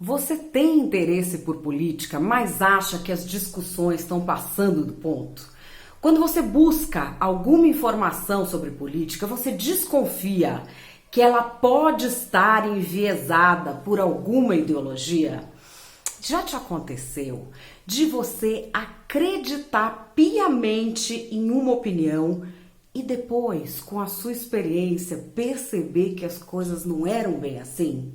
Você tem interesse por política, mas acha que as discussões estão passando do ponto? Quando você busca alguma informação sobre política, você desconfia que ela pode estar enviesada por alguma ideologia? Já te aconteceu de você acreditar piamente em uma opinião e depois, com a sua experiência, perceber que as coisas não eram bem assim?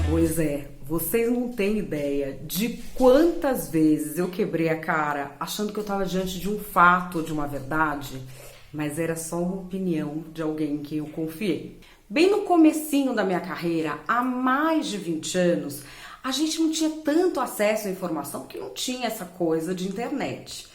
Pois é, vocês não têm ideia de quantas vezes eu quebrei a cara achando que eu estava diante de um fato ou de uma verdade, mas era só uma opinião de alguém em quem eu confiei. Bem no comecinho da minha carreira, há mais de 20 anos, a gente não tinha tanto acesso à informação porque não tinha essa coisa de internet.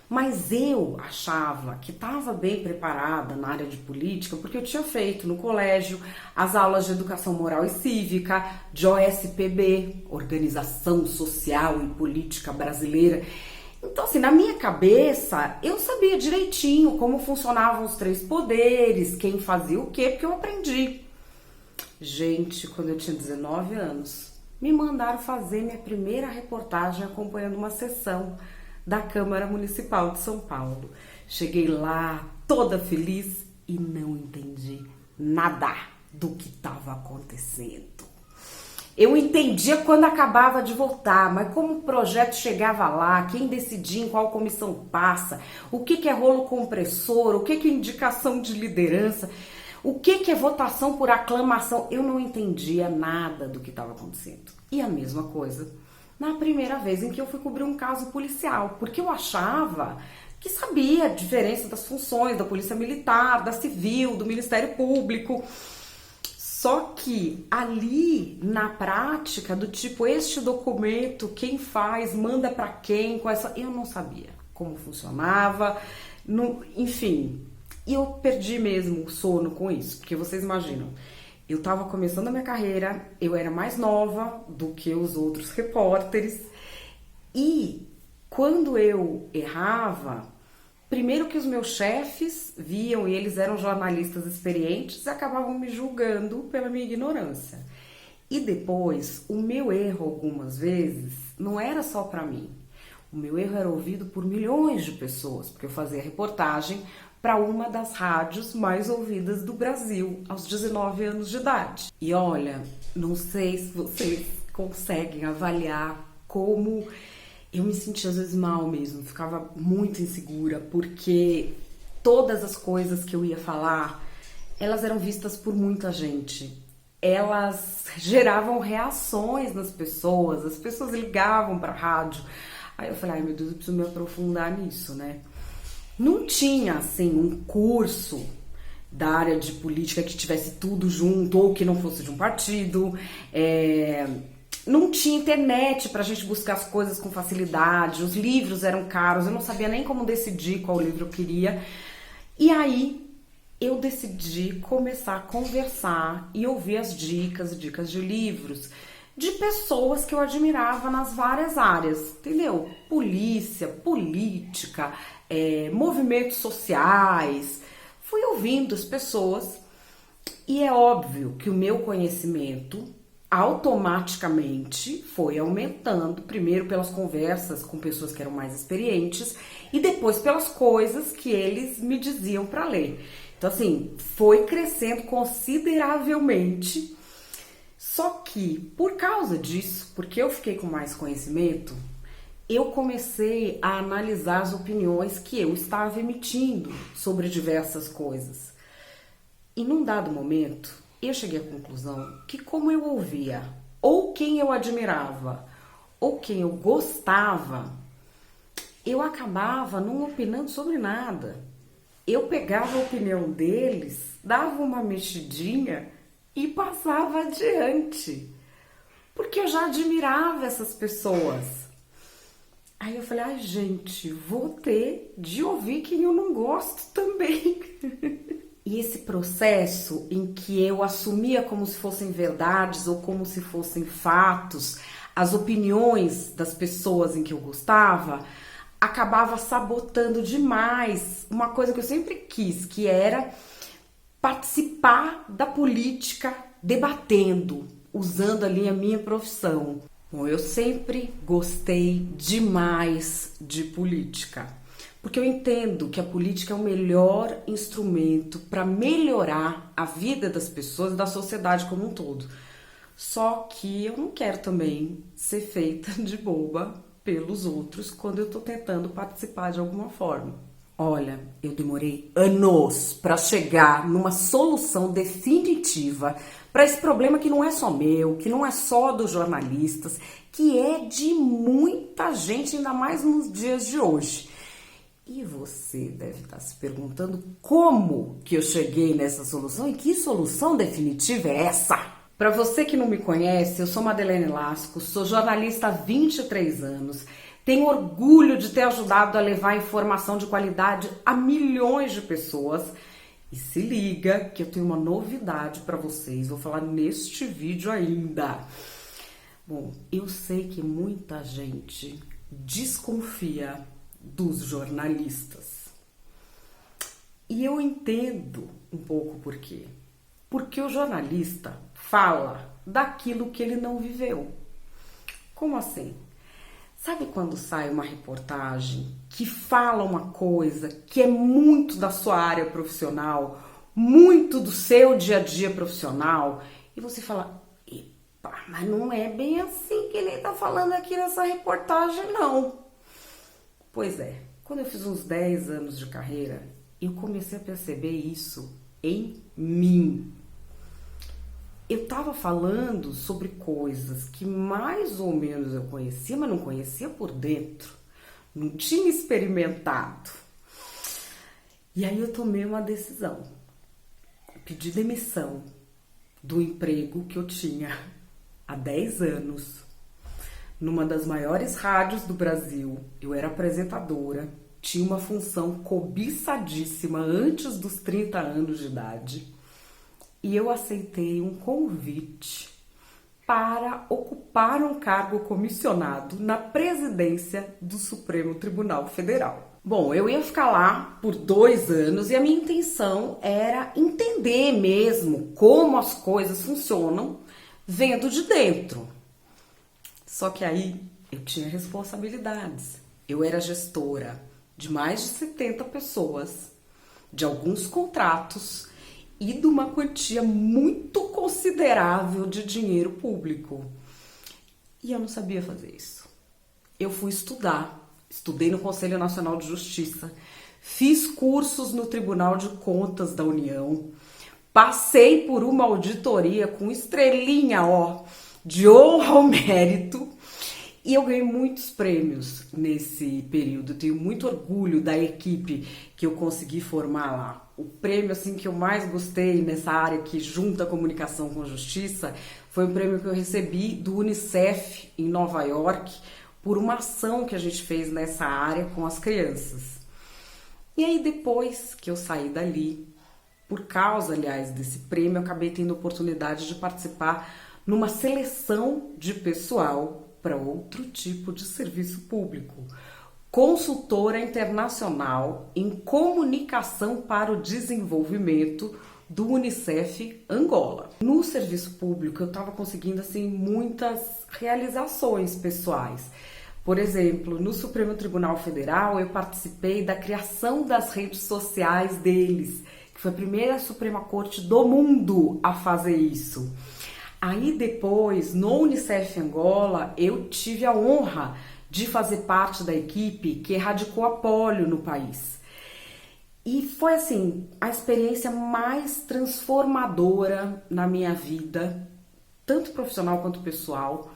Mas eu achava que estava bem preparada na área de política porque eu tinha feito no colégio as aulas de educação moral e cívica, de OSPB, Organização Social e Política Brasileira. Então, assim, na minha cabeça, eu sabia direitinho como funcionavam os três poderes, quem fazia o quê, porque eu aprendi. Gente, quando eu tinha 19 anos, me mandaram fazer minha primeira reportagem acompanhando uma sessão da Câmara Municipal de São Paulo. Cheguei lá toda feliz e não entendi nada do que estava acontecendo. Eu entendia quando acabava de votar, mas como o projeto chegava lá, quem decidia em qual comissão passa, o que é rolo compressor, o que é indicação de liderança, o que é votação por aclamação, eu não entendia nada do que estava acontecendo. E a mesma coisa na primeira vez em que eu fui cobrir um caso policial, porque eu achava que sabia a diferença das funções da polícia militar, da civil, do Ministério Público. Só que ali, na prática, do tipo, este documento, quem faz, manda para quem, eu não sabia como funcionava, enfim. E eu perdi mesmo o sono com isso, porque vocês imaginam, eu estava começando a minha carreira, eu era mais nova do que os outros repórteres, e quando eu errava, primeiro que os meus chefes viam e eles eram jornalistas experientes e acabavam me julgando pela minha ignorância. E depois, o meu erro algumas vezes não era só para mim. O meu erro era ouvido por milhões de pessoas, porque eu fazia reportagem para uma das rádios mais ouvidas do Brasil, aos 19 anos de idade. E olha, não sei se vocês conseguem avaliar como eu me sentia às vezes mal mesmo, ficava muito insegura, porque todas as coisas que eu ia falar, elas eram vistas por muita gente. Elas geravam reações nas pessoas, as pessoas ligavam para a rádio. Aí eu falei, ai meu Deus, eu preciso me aprofundar nisso, né? Não tinha, assim, um curso da área de política que tivesse tudo junto ou que não fosse de um partido. Não tinha internet pra gente buscar as coisas com facilidade. Os livros eram caros, eu não sabia nem como decidir qual livro eu queria. E aí eu decidi começar a conversar e ouvir as dicas de livros de pessoas que eu admirava nas várias áreas, entendeu? Polícia, política, movimentos sociais. Fui ouvindo as pessoas e é óbvio que o meu conhecimento automaticamente foi aumentando, primeiro pelas conversas com pessoas que eram mais experientes e depois pelas coisas que eles me diziam para ler. Então assim, foi crescendo consideravelmente. Só que, por causa disso, porque eu fiquei com mais conhecimento, eu comecei a analisar as opiniões que eu estava emitindo sobre diversas coisas. E num dado momento, eu cheguei à conclusão que como eu ouvia, ou quem eu admirava, ou quem eu gostava, eu acabava não opinando sobre nada. Eu pegava a opinião deles, dava uma mexidinha e passava adiante, porque eu já admirava essas pessoas. Aí eu falei, ai gente, vou ter de ouvir quem eu não gosto também. E esse processo em que eu assumia como se fossem verdades ou como se fossem fatos as opiniões das pessoas em que eu gostava, acabava sabotando demais uma coisa que eu sempre quis, que era participar da política debatendo, usando ali a minha profissão. Bom, eu sempre gostei demais de política, porque eu entendo que a política é o melhor instrumento para melhorar a vida das pessoas e da sociedade como um todo. Só que eu não quero também ser feita de boba pelos outros quando eu estou tentando participar de alguma forma. Olha, eu demorei anos para chegar numa solução definitiva para esse problema que não é só meu, que não é só dos jornalistas, que é de muita gente, ainda mais nos dias de hoje. E você deve estar se perguntando como que eu cheguei nessa solução e que solução definitiva é essa? Para você que não me conhece, eu sou Madeleine Lasco, sou jornalista há 23 anos, tenho orgulho de ter ajudado a levar informação de qualidade a milhões de pessoas. E se liga que eu tenho uma novidade para vocês, vou falar neste vídeo ainda. Bom, eu sei que muita gente desconfia dos jornalistas. E eu entendo um pouco por quê. Porque o jornalista fala daquilo que ele não viveu. Como assim? Sabe quando sai uma reportagem que fala uma coisa que é muito da sua área profissional, muito do seu dia a dia profissional, e você fala, epa, mas não é bem assim que ele tá falando aqui nessa reportagem, não. Pois é, quando eu fiz uns 10 anos de carreira, eu comecei a perceber isso em mim. Eu estava falando sobre coisas que mais ou menos eu conhecia, mas não conhecia por dentro. Não tinha experimentado. E aí eu tomei uma decisão. Pedi demissão do emprego que eu tinha há 10 anos. Numa das maiores rádios do Brasil. Eu era apresentadora. Tinha uma função cobiçadíssima antes dos 30 anos de idade. E eu aceitei um convite para ocupar um cargo comissionado na presidência do Supremo Tribunal Federal. Bom, eu ia ficar lá por 2 anos e a minha intenção era entender mesmo como as coisas funcionam vendo de dentro. Só que aí eu tinha responsabilidades. Eu era gestora de mais de 70 pessoas, de alguns contratos e de uma quantia muito considerável de dinheiro público. E eu não sabia fazer isso. Eu fui estudei no Conselho Nacional de Justiça, fiz cursos no Tribunal de Contas da União, passei por uma auditoria com estrelinha, de honra ao mérito, e eu ganhei muitos prêmios nesse período. Eu tenho muito orgulho da equipe que eu consegui formar lá. O prêmio assim que eu mais gostei nessa área que junta comunicação com justiça foi um prêmio que eu recebi do UNICEF em Nova York por uma ação que a gente fez nessa área com as crianças. E aí depois que eu saí dali, por causa, aliás, desse prêmio, eu acabei tendo a oportunidade de participar numa seleção de pessoal para outro tipo de serviço público. Consultora internacional em comunicação para o desenvolvimento do UNICEF Angola. No serviço público eu estava conseguindo assim muitas realizações pessoais. Por exemplo, no Supremo Tribunal Federal eu participei da criação das redes sociais deles, que foi a primeira Suprema Corte do mundo a fazer isso. Aí depois, no UNICEF Angola, eu tive a honra de fazer parte da equipe que erradicou a polio no país. E foi assim, a experiência mais transformadora na minha vida, tanto profissional quanto pessoal,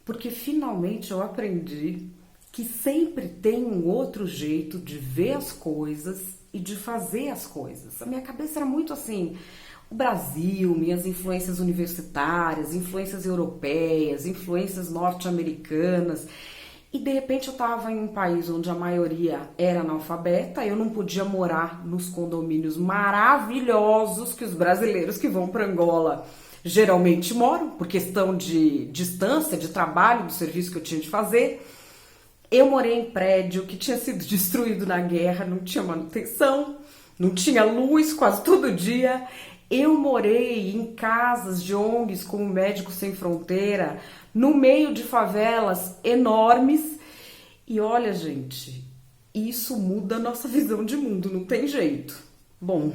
porque finalmente eu aprendi que sempre tem um outro jeito de ver as coisas e de fazer as coisas. A minha cabeça era muito assim, o Brasil, minhas influências universitárias, influências europeias, influências norte-americanas. E de repente eu estava em um país onde a maioria era analfabeta, eu não podia morar nos condomínios maravilhosos que os brasileiros que vão para Angola geralmente moram, por questão de distância, de trabalho, do serviço que eu tinha de fazer. Eu morei em prédio que tinha sido destruído na guerra, não tinha manutenção, não tinha luz quase todo dia. Eu morei em casas de ONGs como Médicos Sem Fronteira, no meio de favelas enormes. E olha, gente, isso muda a nossa visão de mundo, não tem jeito. Bom,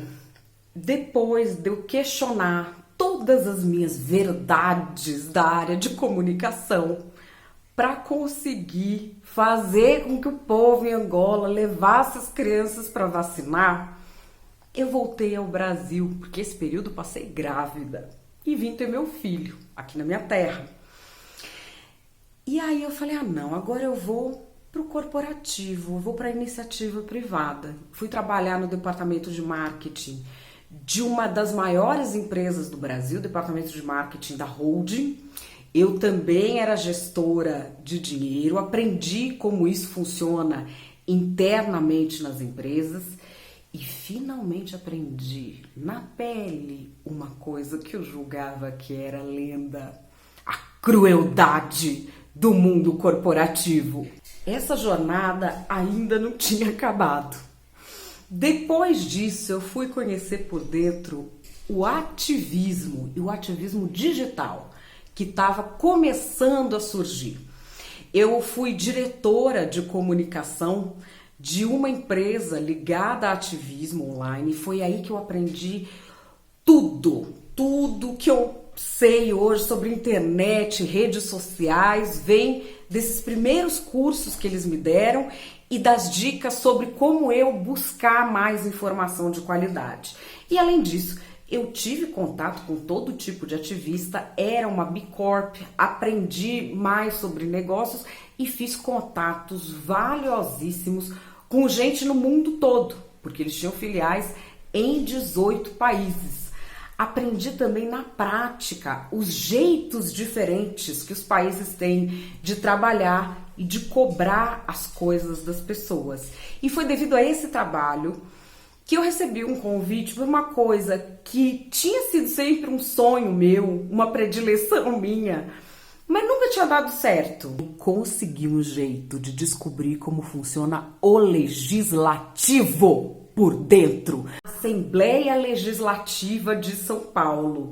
depois de eu questionar todas as minhas verdades da área de comunicação para conseguir fazer com que o povo em Angola levasse as crianças para vacinar, eu voltei ao Brasil, porque esse período eu passei grávida e vim ter meu filho aqui na minha terra. E aí eu falei, não, agora eu vou pro corporativo, eu vou para a iniciativa privada. Fui trabalhar no departamento de marketing de uma das maiores empresas do Brasil, departamento de marketing da holding. Eu também era gestora de dinheiro, aprendi como isso funciona internamente nas empresas e finalmente aprendi na pele uma coisa que eu julgava que era lenda: a crueldade do mundo corporativo. Essa jornada ainda não tinha acabado. Depois disso, eu fui conhecer por dentro o ativismo e o ativismo digital que estava começando a surgir. Eu fui diretora de comunicação de uma empresa ligada a ativismo online e foi aí que eu aprendi tudo que eu sei hoje sobre internet, redes sociais, vem desses primeiros cursos que eles me deram e das dicas sobre como eu buscar mais informação de qualidade. E além disso, eu tive contato com todo tipo de ativista, era uma B Corp, aprendi mais sobre negócios e fiz contatos valiosíssimos com gente no mundo todo, porque eles tinham filiais em 18 países. Aprendi também na prática os jeitos diferentes que os países têm de trabalhar e de cobrar as coisas das pessoas. E foi devido a esse trabalho que eu recebi um convite por uma coisa que tinha sido sempre um sonho meu, uma predileção minha, mas nunca tinha dado certo. Eu consegui um jeito de descobrir como funciona o legislativo por dentro. Assembleia Legislativa de São Paulo.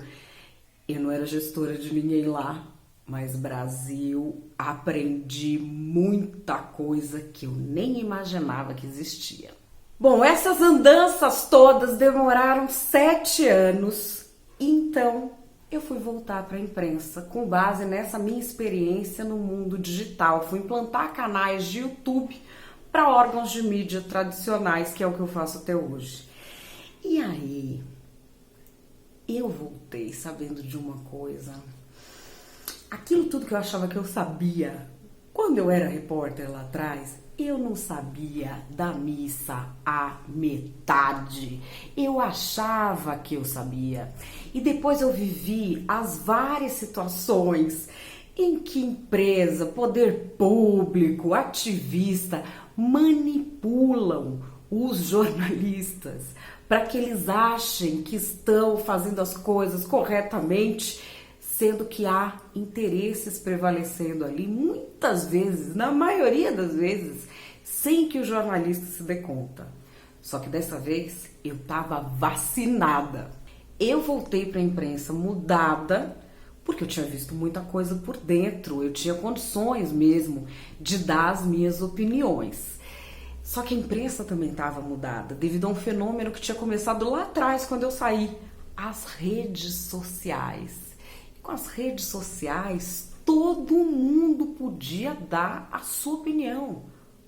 Eu não era gestora de ninguém lá, mas Brasil, aprendi muita coisa que eu nem imaginava que existia. Bom, essas andanças todas demoraram 7 anos, então eu fui voltar para a imprensa com base nessa minha experiência no mundo digital. Fui implantar canais de YouTube para órgãos de mídia tradicionais, que é o que eu faço até hoje. E aí, eu voltei sabendo de uma coisa. Aquilo tudo que eu achava que eu sabia quando eu era repórter lá atrás, eu não sabia da missa à metade. Eu achava que eu sabia. E depois eu vivi as várias situações em que empresa, poder público, ativista manipulam os jornalistas para que eles achem que estão fazendo as coisas corretamente, sendo que há interesses prevalecendo ali, muitas vezes, na maioria das vezes, sem que o jornalista se dê conta. Só que dessa vez eu estava vacinada. Eu voltei para a imprensa mudada, porque eu tinha visto muita coisa por dentro, eu tinha condições mesmo de dar as minhas opiniões. Só que a imprensa também estava mudada, devido a um fenômeno que tinha começado lá atrás, quando eu saí, as redes sociais. Com as redes sociais, todo mundo podia dar a sua opinião,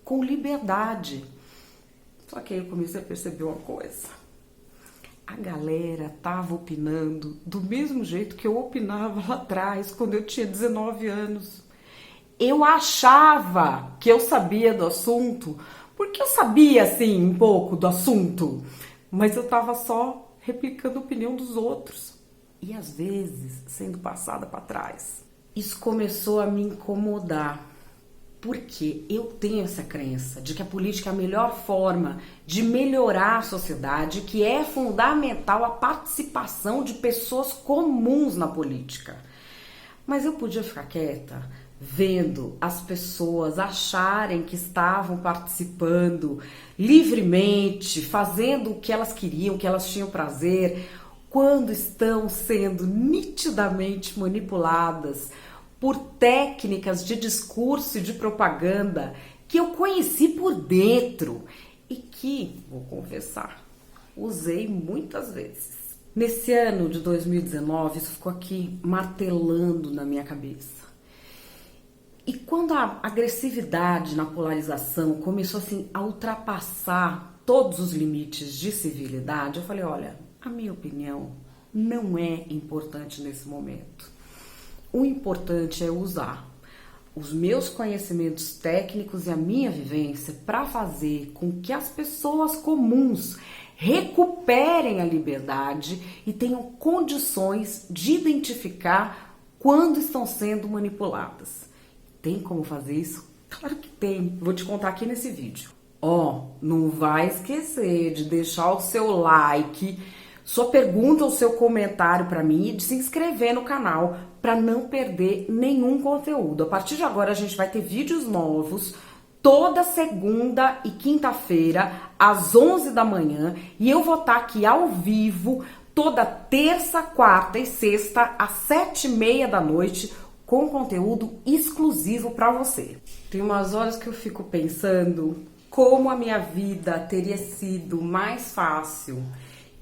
com liberdade. Só que aí eu comecei a perceber uma coisa. A galera tava opinando do mesmo jeito que eu opinava lá atrás, quando eu tinha 19 anos. Eu achava que eu sabia do assunto, porque eu sabia, assim, um pouco do assunto, mas eu tava só replicando a opinião dos outros. E às vezes sendo passada para trás. Isso começou a me incomodar, porque eu tenho essa crença de que a política é a melhor forma de melhorar a sociedade, que é fundamental a participação de pessoas comuns na política. Mas eu podia ficar quieta vendo as pessoas acharem que estavam participando livremente, fazendo o que elas queriam, o que elas tinham prazer, quando estão sendo nitidamente manipuladas por técnicas de discurso e de propaganda que eu conheci por dentro e que, vou confessar, usei muitas vezes. Nesse ano de 2019, isso ficou aqui martelando na minha cabeça. E quando a agressividade na polarização começou assim a ultrapassar todos os limites de civilidade, eu falei, olha, a minha opinião não é importante nesse momento. O importante é usar os meus conhecimentos técnicos e a minha vivência para fazer com que as pessoas comuns recuperem a liberdade e tenham condições de identificar quando estão sendo manipuladas. Tem como fazer isso? Claro que tem. Vou te contar aqui nesse vídeo. Não vai esquecer de deixar o seu like, sua pergunta ou seu comentário para mim e de se inscrever no canal para não perder nenhum conteúdo. A partir de agora a gente vai ter vídeos novos toda segunda e quinta-feira às 11 da manhã e eu vou estar aqui ao vivo toda terça, quarta e sexta às 7h30 da noite com conteúdo exclusivo para você. Tem umas horas que eu fico pensando como a minha vida teria sido mais fácil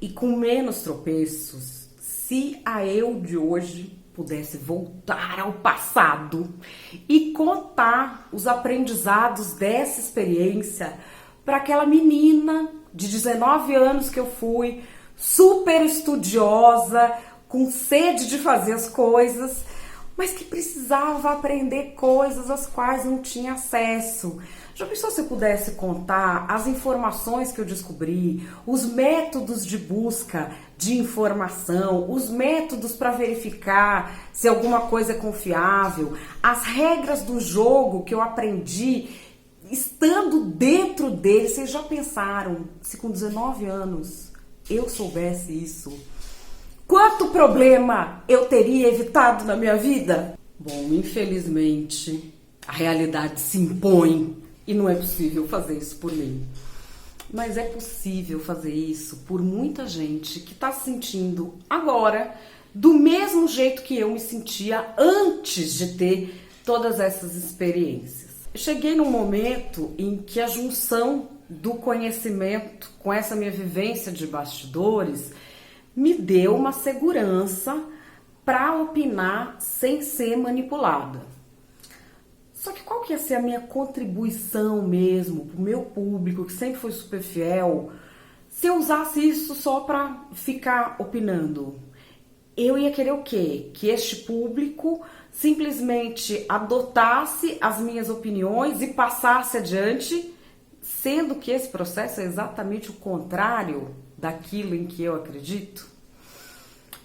e com menos tropeços se a eu de hoje pudesse voltar ao passado e contar os aprendizados dessa experiência para aquela menina de 19 anos que eu fui, super estudiosa, com sede de fazer as coisas, mas que precisava aprender coisas às quais não tinha acesso. Já pensou se eu pudesse contar as informações que eu descobri, os métodos de busca de informação, os métodos para verificar se alguma coisa é confiável, as regras do jogo que eu aprendi estando dentro dele? Vocês já pensaram se com 19 anos eu soubesse isso? Quanto problema eu teria evitado na minha vida? Bom, infelizmente, a realidade se impõe e não é possível fazer isso por mim. Mas é possível fazer isso por muita gente que está se sentindo agora do mesmo jeito que eu me sentia antes de ter todas essas experiências. Eu cheguei num momento em que a junção do conhecimento com essa minha vivência de bastidores me deu uma segurança para opinar sem ser manipulada. Só que qual que ia ser a minha contribuição mesmo para o meu público, que sempre foi super fiel, se eu usasse isso só para ficar opinando? Eu ia querer o quê? Que este público simplesmente adotasse as minhas opiniões e passasse adiante, sendo que esse processo é exatamente o contrário daquilo em que eu acredito?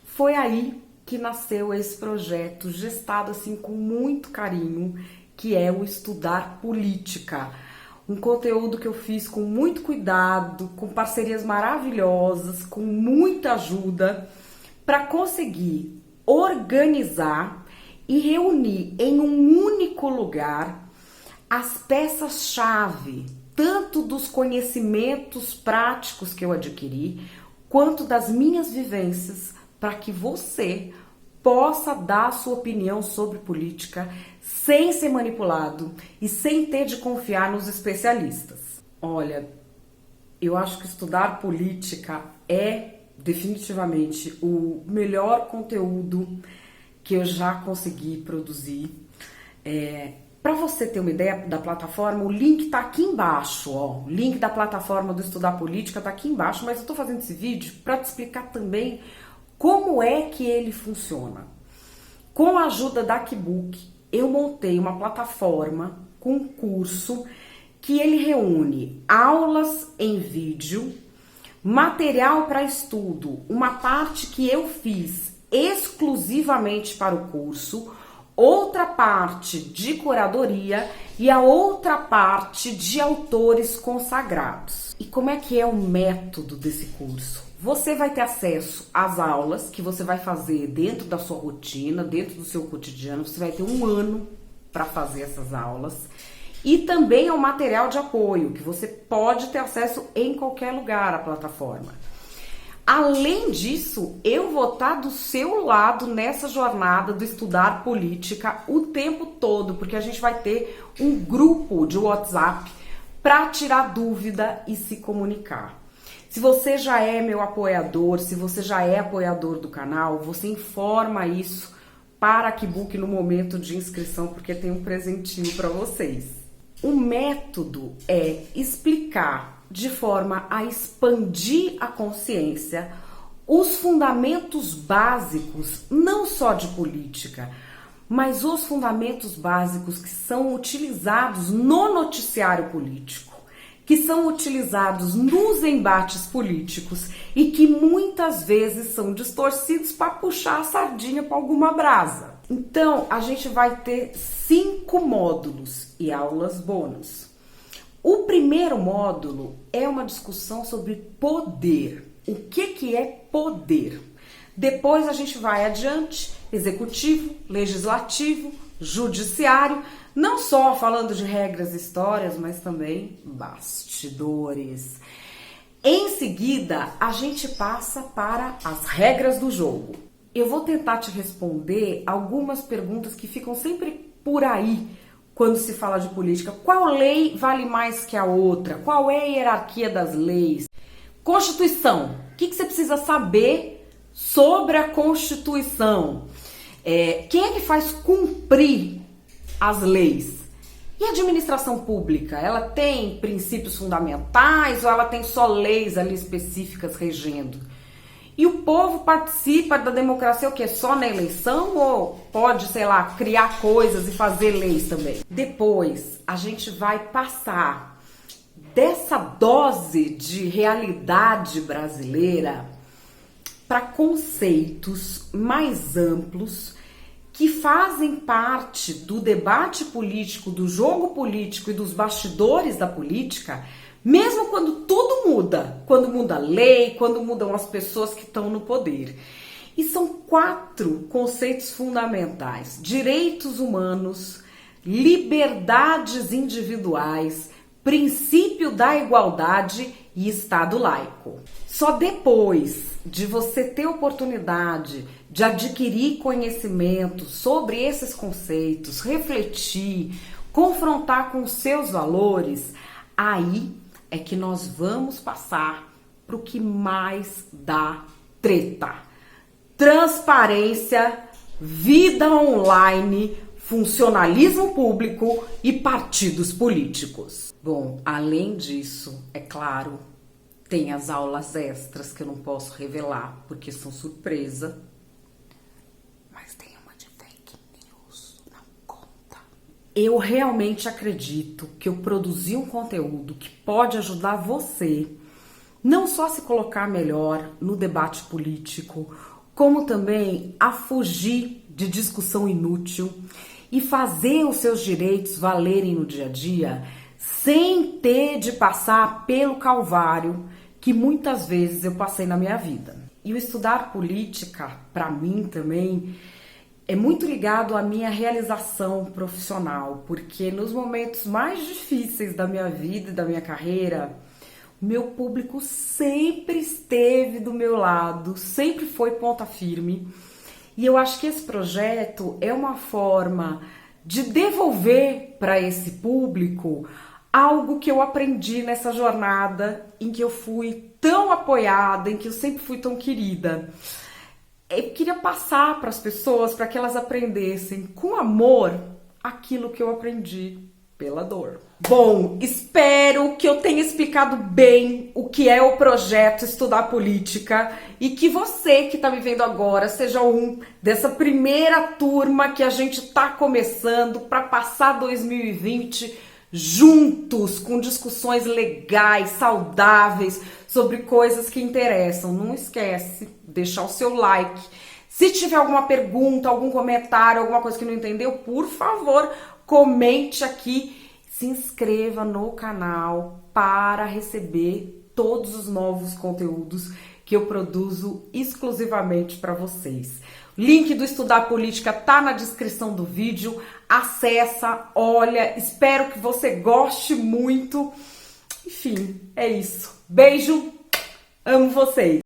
Foi aí que nasceu esse projeto, gestado assim com muito carinho, que é o Estudar Política. Um conteúdo que eu fiz com muito cuidado, com parcerias maravilhosas, com muita ajuda, para conseguir organizar e reunir em um único lugar as peças-chave, tanto dos conhecimentos práticos que eu adquiri, quanto das minhas vivências, para que você possa dar a sua opinião sobre política sem ser manipulado e sem ter de confiar nos especialistas. Olha, eu acho que Estudar Política é definitivamente o melhor conteúdo que eu já consegui produzir. Para você ter uma ideia da plataforma, o link tá aqui embaixo, ó. O link da plataforma do Estudar Política tá aqui embaixo, mas eu tô fazendo esse vídeo para te explicar também como é que ele funciona. Com a ajuda da Kibook, eu montei uma plataforma com um curso que ele reúne aulas em vídeo, material para estudo, uma parte que eu fiz exclusivamente para o curso, outra parte de curadoria e a outra parte de autores consagrados. E como é que é o método desse curso? Você vai ter acesso às aulas que você vai fazer dentro da sua rotina, dentro do seu cotidiano. Você vai ter um ano para fazer essas aulas. E também ao material de apoio, que você pode ter acesso em qualquer lugar à plataforma. Além disso, eu vou estar do seu lado nessa jornada do estudar política o tempo todo, porque a gente vai ter um grupo de WhatsApp para tirar dúvida e se comunicar. Se você já é meu apoiador, se você já é apoiador do canal, você informa isso para a Kibook no momento de inscrição, porque tem um presentinho para vocês. O método é explicar de forma a expandir a consciência os fundamentos básicos, não só de política, mas os fundamentos básicos que são utilizados no noticiário político, que são utilizados nos embates políticos e que muitas vezes são distorcidos para puxar a sardinha para alguma brasa. Então, a gente vai ter 5 módulos e aulas bônus. O primeiro módulo é uma discussão sobre poder. O que é poder? Depois a gente vai adiante, executivo, legislativo, judiciário, não só falando de regras e histórias, mas também bastidores. Em seguida, a gente passa para as regras do jogo. Eu vou tentar te responder algumas perguntas que ficam sempre por aí quando se fala de política. Qual lei vale mais que a outra? Qual é a hierarquia das leis? Constituição. O que você precisa saber sobre a Constituição? Quem é que faz cumprir as leis? E a administração pública? Ela tem princípios fundamentais ou ela tem só leis ali específicas regendo? E o povo participa da democracia o quê? Só na eleição ou pode, sei lá, criar coisas e fazer leis também? Depois, a gente vai passar dessa dose de realidade brasileira para conceitos mais amplos que fazem parte do debate político, do jogo político e dos bastidores da política, mesmo quando tudo muda, quando muda a lei, quando mudam as pessoas que estão no poder. E são 4 conceitos fundamentais: direitos humanos, liberdades individuais, princípio da igualdade e Estado laico. Só depois de você ter oportunidade de adquirir conhecimento sobre esses conceitos, refletir, confrontar com os seus valores, aí é que nós vamos passar para o que mais dá treta: transparência, vida online, funcionalismo público e partidos políticos. Bom, além disso, é claro, tem as aulas extras que eu não posso revelar porque são surpresa, mas tem uma de fake news, não conta. Eu realmente acredito que eu produzi um conteúdo que pode ajudar você não só a se colocar melhor no debate político, como também a fugir de discussão inútil e fazer os seus direitos valerem no dia a dia sem ter de passar pelo calvário que muitas vezes eu passei na minha vida. E o estudar política, para mim também, é muito ligado à minha realização profissional, porque nos momentos mais difíceis da minha vida e da minha carreira, o meu público sempre esteve do meu lado, sempre foi ponta firme. E eu acho que esse projeto é uma forma de devolver para esse público algo que eu aprendi nessa jornada em que eu fui tão apoiada, em que eu sempre fui tão querida. Eu queria passar para as pessoas, para que elas aprendessem com amor aquilo que eu aprendi pela dor. Bom, espero que eu tenha explicado bem o que é o projeto Estudar Política e que você que está me vendo agora seja um dessa primeira turma que a gente está começando para passar 2020 juntos, com discussões legais, saudáveis, sobre coisas que interessam. Não esquece, deixar o seu like. Se tiver alguma pergunta, algum comentário, alguma coisa que não entendeu, por favor, comente aqui. Se inscreva no canal para receber todos os novos conteúdos que eu produzo exclusivamente para vocês. Link do Estudar Política tá na descrição do vídeo. Acessa, olha, espero que você goste muito. Enfim, é isso. Beijo, amo vocês.